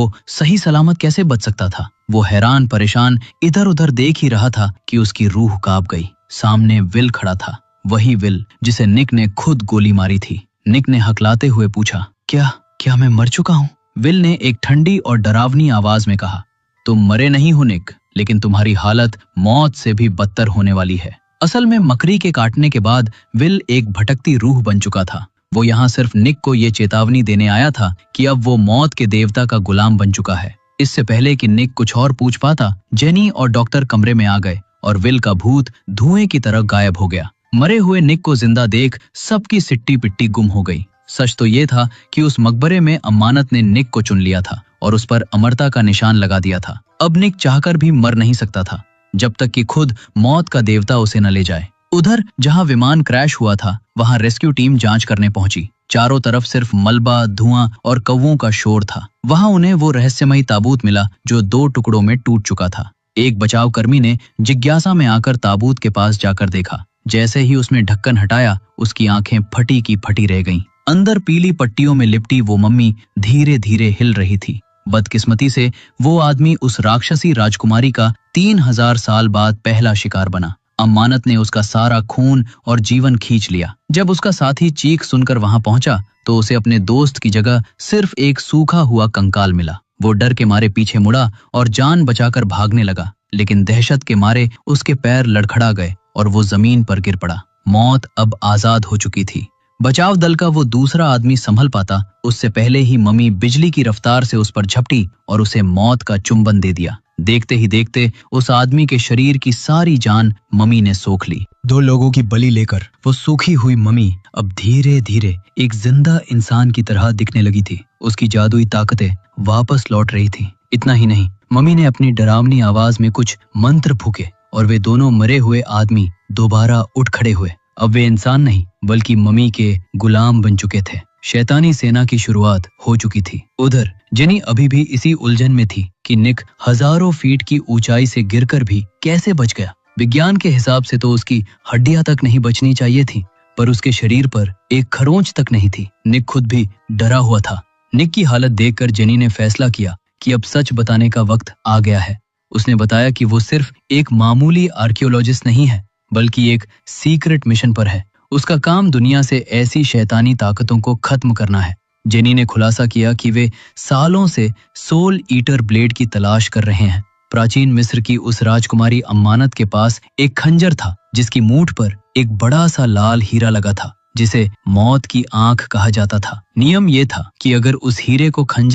वो सही सलामत कैसे बच सकता था। वो हैरान परेशान इधर उधर देख ही रहा था कि उसकी रूह कांप गई। सामने विल खड़ा था, वही विल जिसे निक ने खुद गोली मारी थी। निक ने हकलाते हुए पूछा, क्या क्या मैं मर चुका हूँ? विल ने एक ठंडी और डरावनी आवाज में कहा, तुम मरे नहीं हो निक, लेकिन तुम्हारी हालत मौत से भी बदतर होने वाली है। असल में मकड़ी के काटने के बाद विल एक भटकती रूह बन चुका था। वो यहाँ सिर्फ निक को ये चेतावनी देने आया था कि अब वो मौत के देवता का गुलाम बन चुका है। इससे पहले कि निक कुछ और पूछ पाता, जेनी और डॉक्टर कमरे में आ गए और विल का भूत धुएं की तरह गायब हो गया। मरे हुए निक को जिंदा देख सबकी सिट्टी पिट्टी गुम हो गई। सच तो ये था कि उस मकबरे में अमानत ने निक को चुन लिया था और उस पर अमरता का निशान लगा दिया था। अब निक चाहकर भी मर नहीं सकता था जब तक कि खुद मौत का देवता उसे न ले जाए। उधर जहां विमान क्रैश हुआ था, वहां रेस्क्यू टीम जांच करने पहुंची। चारों तरफ सिर्फ मलबा, धुआं और कौवों का शोर था। वहां उन्हें वो रहस्यमयी ताबूत मिला जो 2 टुकड़ों में टूट चुका था। एक बचाव कर्मी ने जिज्ञासा में आकर ताबूत के पास जाकर देखा। जैसे ही उसने ढक्कन हटाया, उसकी आंखें फटी की फटी रह गईं। अंदर पीली पट्टियों में लिपटी वो मम्मी धीरे धीरे हिल रही थी। बदकिस्मती से वो आदमी उस राक्षसी राजकुमारी का 3000 साल बाद पहला शिकार बना। अमानत ने उसका सारा खून और जीवन खींच लिया। जब उसका साथी चीख सुनकर वहां पहुंचा तो उसे अपने दोस्त की जगह सिर्फ एक सूखा हुआ कंकाल मिला। वो डर के मारे पीछे मुड़ा और जान बचाकर भागने लगा, लेकिन दहशत के मारे उसके पैर लड़खड़ा गए और वो जमीन पर गिर पड़ा। मौत अब आजाद हो चुकी थी। बचाव दल का वो दूसरा आदमी संभल पाता उससे पहले ही मम्मी बिजली की रफ्तार से उस पर झपटी और उसे मौत का चुंबन दे दिया। देखते ही देखते उस आदमी के शरीर की सारी जान मम्मी ने सोख ली। 2 लोगों की बलि लेकर वो सूखी हुई मम्मी अब धीरे धीरे एक जिंदा इंसान की तरह दिखने लगी थी। उसकी जादुई ताकतें वापस लौट रही थी। इतना ही नहीं, मम्मी ने अपनी डरावनी आवाज में कुछ मंत्र फूके और वे दोनों मरे हुए आदमी दोबारा उठ खड़े हुए। अब वे इंसान नहीं बल्कि मम्मी के गुलाम बन चुके थे। शैतानी सेना की शुरुआत हो चुकी थी। उधर जेनी अभी भी इसी उलझन में थी कि निक हजारों फीट की ऊंचाई से गिरकर भी कैसे बच गया। विज्ञान के हिसाब से तो उसकी हड्डियां तक नहीं बचनी चाहिए थी, पर उसके शरीर पर एक खरोंच तक नहीं थी। निक खुद भी डरा हुआ था। निक की हालत देखकर जेनी ने फैसला किया कि अब सच बताने का वक्त आ गया है। उसने बताया कि वो सिर्फ एक मामूली आर्कियोलॉजिस्ट नहीं है, बल्कि एक सीक्रेट मिशन पर है। उसका काम दुनिया से ऐसी शैतानी ताकतों को खत्म करना है। जेनी ने खुलासा किया कि वे सालों से सोल ईटर ब्लेड की तलाश कर रहे हैं। प्राचीन मिस्र की उस राजकुमारी अमानत के पास एक खंजर था जिसकी मूठ पर एक बड़ा सा लाल हीरा लगा था, जिसे मौत की आंख कहा जाता था। नियम ये था कि अगर उस हीरे को खंजर